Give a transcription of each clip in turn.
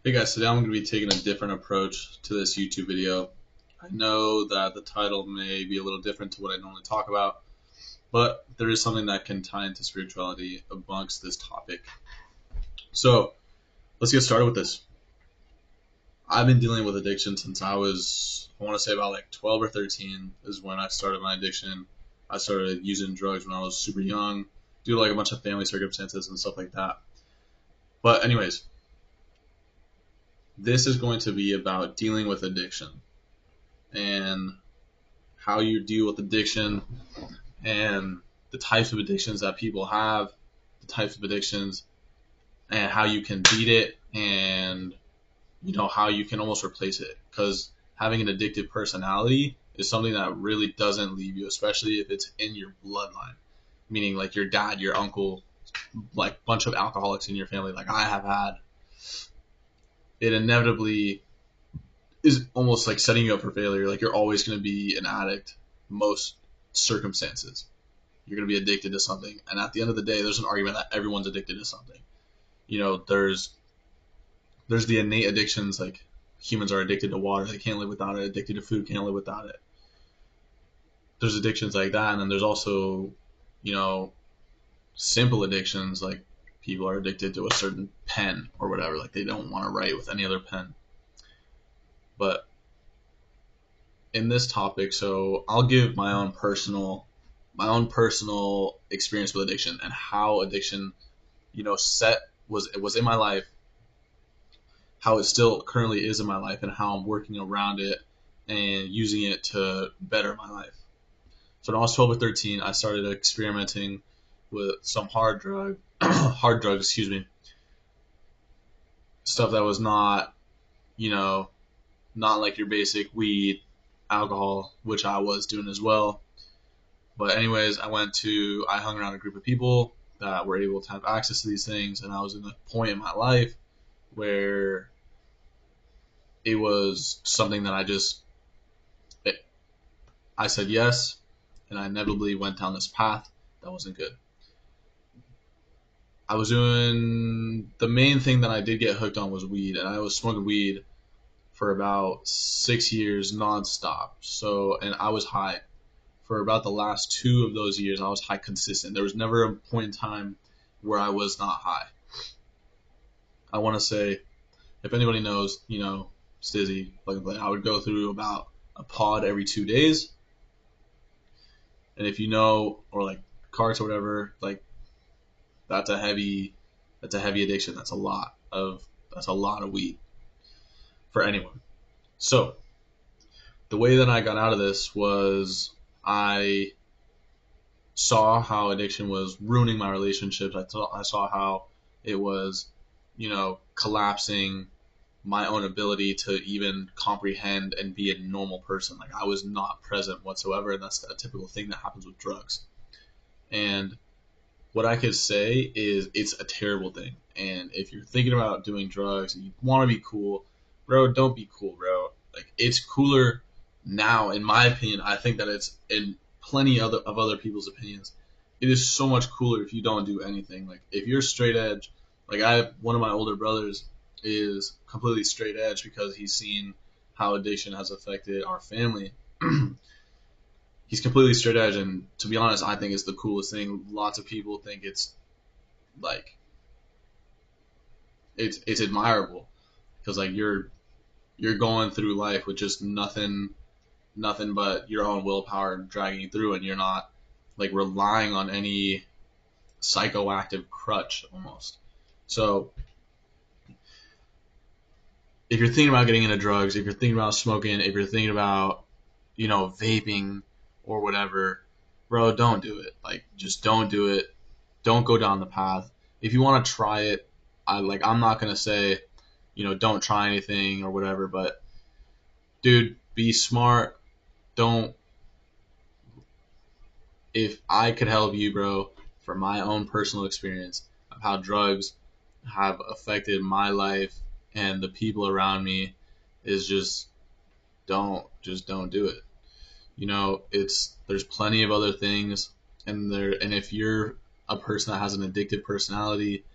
Hey guys, today I'm going to be taking a different approach to this YouTube video. I know that the title may be a little different to what I normally talk about, but there is something that can tie into spirituality amongst this topic. So let's get started with this. I've been dealing with addiction since I want to say about like 12 or 13 is when I started my addiction. I started using drugs when I was super young due to like a bunch of family circumstances and stuff like that. But anyways, this is going to be about dealing with addiction and how you deal with addiction and the types of addictions that people have, the types of addictions and how you can beat it and how you can almost replace it, because having an addictive personality is something that really doesn't leave you, especially if it's in your bloodline, meaning like your dad, your uncle, like bunch of alcoholics in your family like I have had. It inevitably is almost like setting you up for failure. Like you're always going to be an addict most circumstances. You're going to be addicted to something, and at the end of the day there's an argument that everyone's addicted to something. There's the innate addictions, like humans are addicted to water, they can't live without it. Addicted to food, can't live without it. There's addictions like that, and then there's also simple addictions, like people are addicted to a certain pen or whatever, like they don't want to write with any other pen. But in this topic, so I'll give my own personal experience with addiction and how addiction was in my life, how it still currently is in my life, and how I'm working around it and using it to better my life. So when I was 12 or 13, I started experimenting with some hard drugs, excuse me, stuff that was not like your basic weed, alcohol, which I was doing as well. But anyways, I hung around a group of people that were able to have access to these things, and I was in a point in my life where it was something that I said yes, and I inevitably went down this path that wasn't good. I was doing the main thing that I did get hooked on was weed, and I was smoking weed for about 6 years nonstop. So, and I was high for about the last 2 of those years. I was high consistent. There was never a point in time where I was not high. I want to say, if anybody knows, Stizzy, like I would go through about a pod every 2 days. And if you know, or like carts or whatever, like that's a heavy addiction. That's a lot of weed for anyone. So the way that I got out of this was I saw how addiction was ruining my relationships. I saw how it was, collapsing my own ability to even comprehend and be a normal person. Like I was not present whatsoever, and that's a typical thing that happens with drugs. And what I could say is it's a terrible thing. And if you're thinking about doing drugs and you want to be cool, bro, don't be cool, bro. Like it's cooler now, in my opinion. I think that it's in plenty of other people's opinions. It is so much cooler if you don't do anything. Like if you're straight edge, like one of my older brothers is completely straight edge because he's seen how addiction has affected our family. He's completely straight edge, and to be honest, I think it's the coolest thing. Lots of people think it's like it's admirable because like you're going through life with just nothing but your own willpower dragging you through, and you're not like relying on any psychoactive crutch almost. So if you're thinking about getting into drugs, if you're thinking about smoking, if you're thinking about vaping or whatever, bro, don't do it. Like just don't do it. Don't go down the path. If you want to try it, I'm not gonna say don't try anything or whatever, but dude, be smart. Don't If I could help you, bro, from my own personal experience of how drugs have affected my life and the people around me, is just don't do it. There's plenty of other things, and if you're a person that has an addictive personality,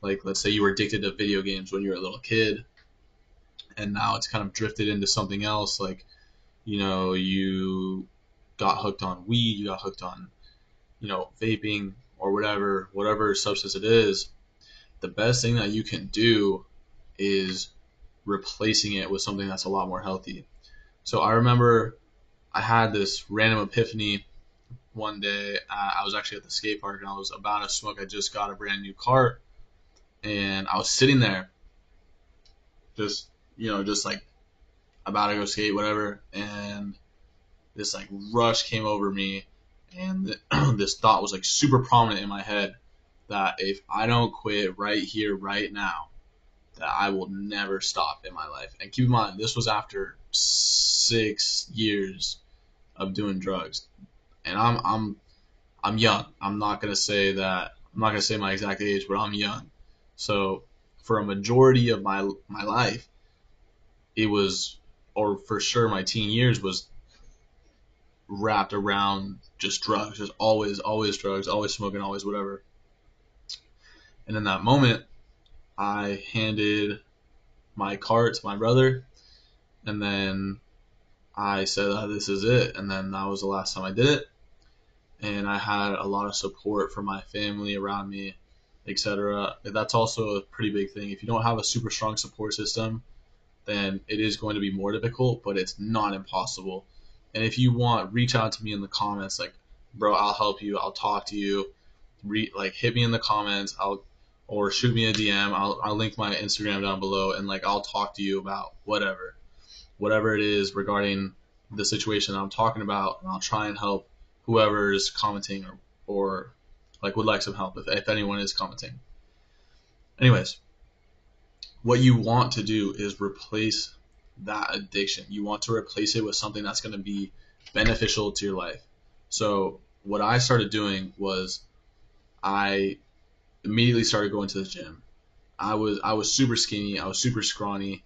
like let's say you were addicted to video games when you were a little kid, and now it's kind of drifted into something else. Like, you got hooked on weed, you got hooked on, vaping or whatever substance it is. The best thing that you can do is replacing it with something that's a lot more healthy. So I remember I had this random epiphany one day. I was actually at the skate park and I was about to smoke. I just got a brand new cart and I was sitting there just like about to go skate, whatever. And this like rush came over me and this thought was like super prominent in my head that if I don't quit right here, right now, that I will never stop in my life. And keep in mind, this was after 6 years of doing drugs, and I'm young. I'm not gonna say my exact age, but I'm young. So for a majority of my life, it was, or for sure my teen years was wrapped around just drugs, just always drugs, always smoking, always whatever. And in that moment, I handed my cart to my brother, and then I said, this is it. And then that was the last time I did it. And I had a lot of support from my family around me, etc. That's also a pretty big thing. If you don't have a super strong support system, then it is going to be more difficult, but it's not impossible. And if you want, reach out to me in the comments. Like, bro, I'll help you. I'll talk to you. Hit me in the comments. Or shoot me a DM. I'll link my Instagram down below, and like I'll talk to you about whatever it is regarding the situation I'm talking about, and I'll try and help whoever is commenting or like would like some help if anyone is commenting. Anyways, what you want to do is replace that addiction. You want to replace it with something that's going to be beneficial to your life. So what I started doing was I immediately started going to the gym. I was super skinny, I was super scrawny,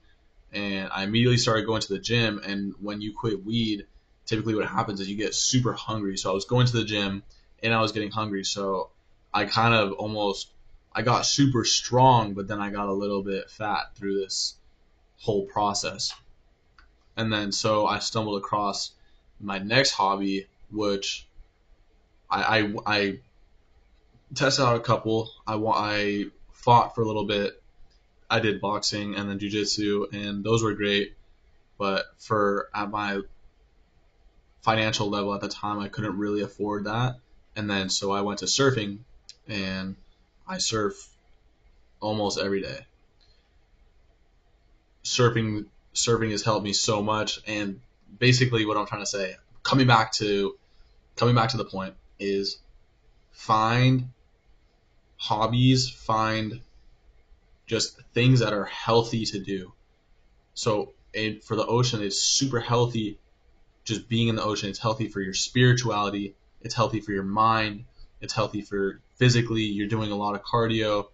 and I immediately started going to the gym. And when you quit weed, typically what happens is you get super hungry. So I was going to the gym and I was getting hungry. So I got super strong, but then I got a little bit fat through this whole process. And then so I stumbled across my next hobby, which I tested out a couple. I fought for a little bit. I did boxing and then jiu-jitsu, and those were great. But at my financial level at the time, I couldn't really afford that. And then so I went to surfing, and I surf almost every day. Surfing has helped me so much, and basically what I'm trying to say, coming back to the point, is find hobbies, find just things that are healthy to do. So for the ocean, it's super healthy. Just being in the ocean, it's healthy for your spirituality. It's healthy for your mind. It's healthy for physically. You're doing a lot of cardio.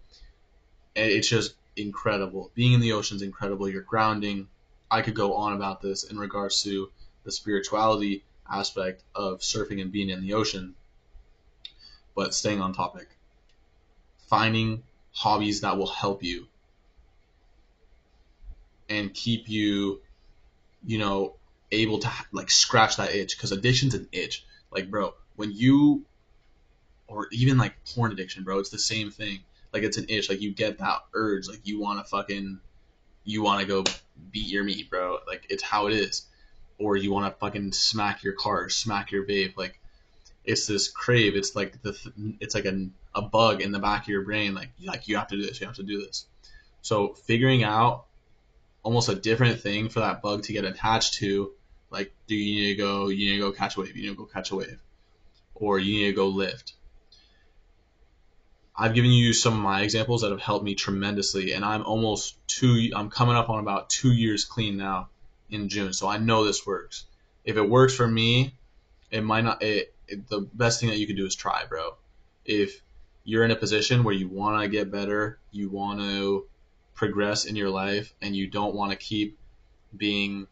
And it's just incredible. Being in the ocean is incredible. You're grounding. I could go on about this in regards to the spirituality aspect of surfing and being in the ocean. But staying on topic, finding hobbies that will help you and keep you, able to like scratch that itch, because addiction's an itch. Like, bro, or even like porn addiction, bro, it's the same thing. Like, it's an itch. Like, you get that urge. Like, you want to go beat your meat, bro. Like, it's how it is. Or you want to fucking smack your car, smack your vape. Like, it's this crave. It's like it's like a bug in the back of your brain. Like you have to do this. You have to do this. So figuring out almost a different thing for that bug to get attached to. Like, do you need to go catch a wave? You need to go catch a wave, or you need to go lift. I've given you some of my examples that have helped me tremendously, and I'm coming up on about 2 years clean now in June, so I know this works. If it works for me, it might not. The best thing that you can do is try, bro. If you're in a position where you want to get better, you want to progress in your life, and you don't want to keep being,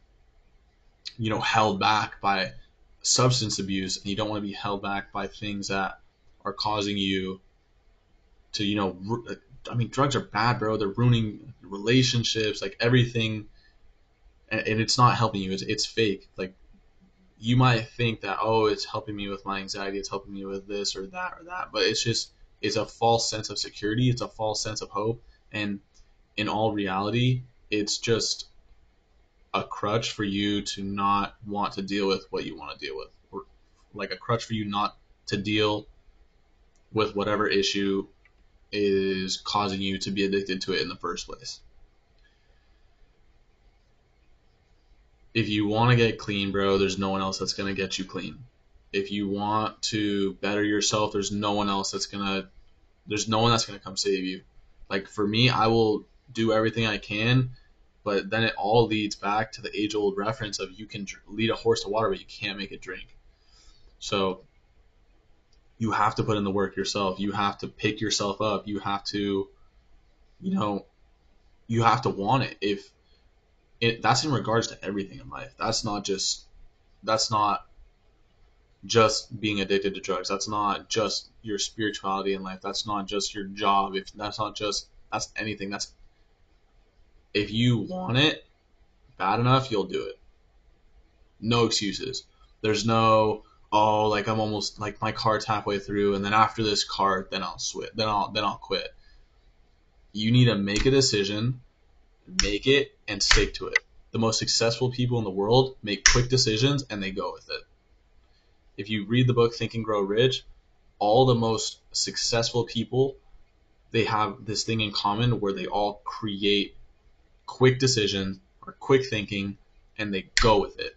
held back by substance abuse, and you don't want to be held back by things that are causing you to, drugs are bad, bro. They're ruining relationships, like everything and it's not helping you. It's fake. Like, you might think that, oh, it's helping me with my anxiety, it's helping me with this or that, but it's a false sense of security, it's a false sense of hope, and in all reality, it's just a crutch for you to not want to deal with what you want to deal with, or like a crutch for you not to deal with whatever issue is causing you to be addicted to it in the first place. If you want to get clean, bro, there's no one else that's going to get you clean. If you want to better yourself, there's no one that's going to come save you. Like, for me, I will do everything I can, but then it all leads back to the age old reference of, you can lead a horse to water, but you can't make it drink. So you have to put in the work yourself. You have to pick yourself up. You have to, you have to want it. That's in regards to everything in life. That's not just being addicted to drugs. That's not just your spirituality in life. That's not just your job. That's anything. That's, if you want it bad enough, you'll do it. No excuses. There's no, oh, like, I'm almost, like, my card's halfway through, and then after this card, then I'll switch. Then I'll quit. You need to make a decision, make it, and stick to it. The most successful people in the world make quick decisions and they go with it. If you read the book Think and Grow Rich, all the most successful people, they have this thing in common where they all create quick decisions or quick thinking, and they go with it.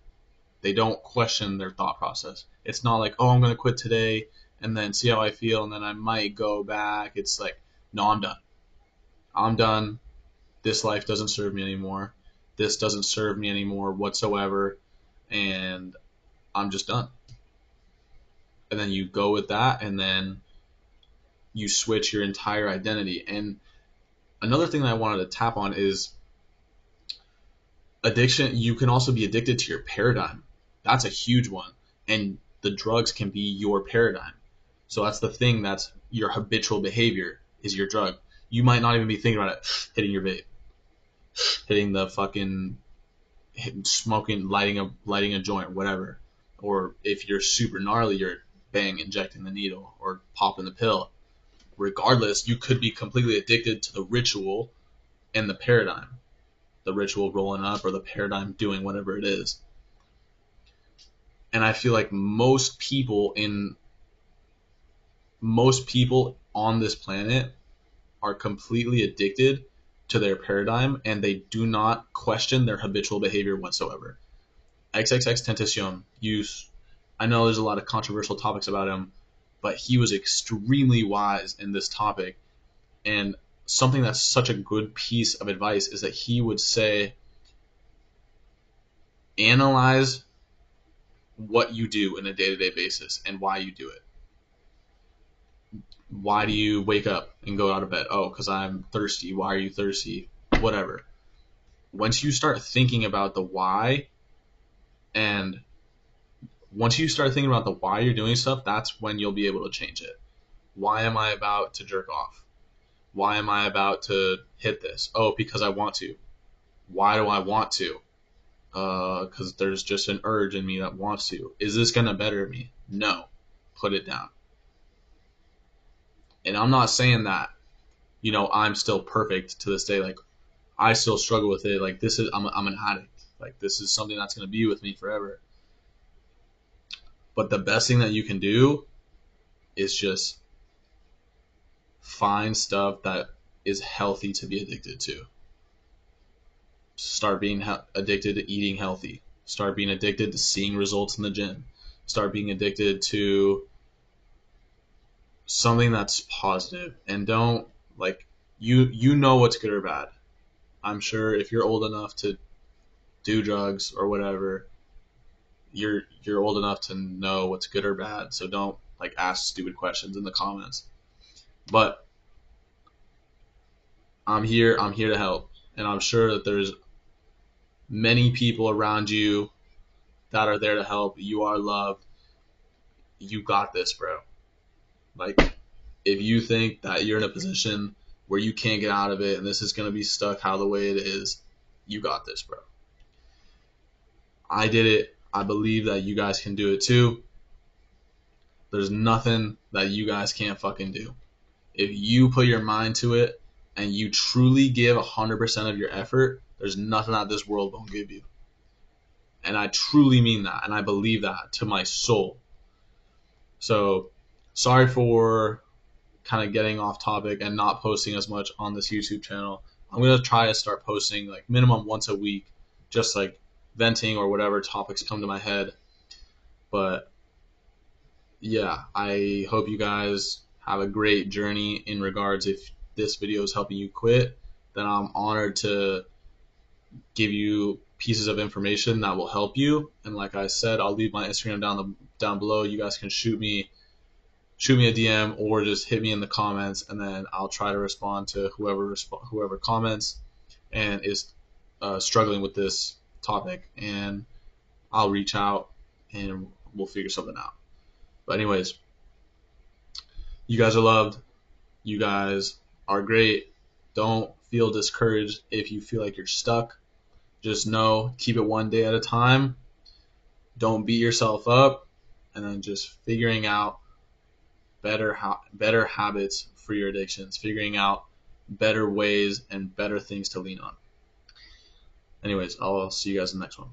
They don't question their thought process. It's not like, oh, I'm going to quit today and then see how I feel and then I might go back. It's like, no, I'm done. I'm done. This life doesn't serve me anymore. This doesn't serve me anymore whatsoever, and I'm just done. And then you go with that, and then you switch your entire identity. And another thing that I wanted to tap on is addiction. You can also be addicted to your paradigm. That's a huge one. And the drugs can be your paradigm. So that's the thing, that's your habitual behavior is your drug. You might not even be thinking about it, hitting your vape, hitting the fucking, smoking, lighting a joint, whatever. Or if you're super gnarly, you're bang, injecting the needle or popping the pill. Regardless, you could be completely addicted to the ritual and the paradigm. The ritual rolling up or the paradigm doing whatever it is. And I feel like most people on this planet are completely addicted to their paradigm, and they do not question their habitual behavior whatsoever. XXXTentacion, I know there's a lot of controversial topics about him, but he was extremely wise in this topic. And something that's such a good piece of advice is that he would say, analyze what you do in a day-to-day basis and why you do it. Why do you wake up and go out of bed? Oh, because I'm thirsty. Why are you thirsty? Whatever. Once you start thinking about the why, and once you start thinking about the why you're doing stuff, that's when you'll be able to change it. Why am I about to jerk off? Why am I about to hit this? Oh, because I want to. Why do I want to? Because there's just an urge in me that wants to. Is this going to better me? No. Put it down. And I'm not saying that, I'm still perfect to this day. Like, I still struggle with it. Like, I'm an addict. Like, this is something that's going to be with me forever. But the best thing that you can do is just find stuff that is healthy to be addicted to. Start being addicted to eating healthy. Start being addicted to seeing results in the gym. Start being addicted to something that's positive. And don't, like, you know what's good or bad. I'm sure if you're old enough to do drugs or whatever, you're old enough to know what's good or bad. So don't, like, ask stupid questions in the comments. But I'm here to help, and I'm sure that there's many people around you that are there to help. You are loved. You got this, bro. Like, if you think that you're in a position where you can't get out of it and this is going to be stuck how the way it is, you got this, bro. I did it. I believe that you guys can do it too. There's nothing that you guys can't fucking do. If you put your mind to it and you truly give 100% of your effort, there's nothing that this world won't give you. And I truly mean that, and I believe that to my soul. So, sorry for kind of getting off topic and not posting as much on this YouTube channel. I'm going to try to start posting like minimum once a week, just like venting or whatever topics come to my head. But yeah, I hope you guys have a great journey in regards. If this video is helping you quit, then I'm honored to give you pieces of information that will help you. And like I said, I'll leave my Instagram down below. You guys can shoot me a DM or just hit me in the comments, and then I'll try to respond to whoever comments and is struggling with this topic, and I'll reach out and we'll figure something out. But anyways, you guys are loved. You guys are great. Don't feel discouraged if you feel like you're stuck. Just know, keep it one day at a time. Don't beat yourself up, and then just figuring out better habits for your addictions, figuring out better ways and better things to lean on. Anyways, I'll see you guys in the next one.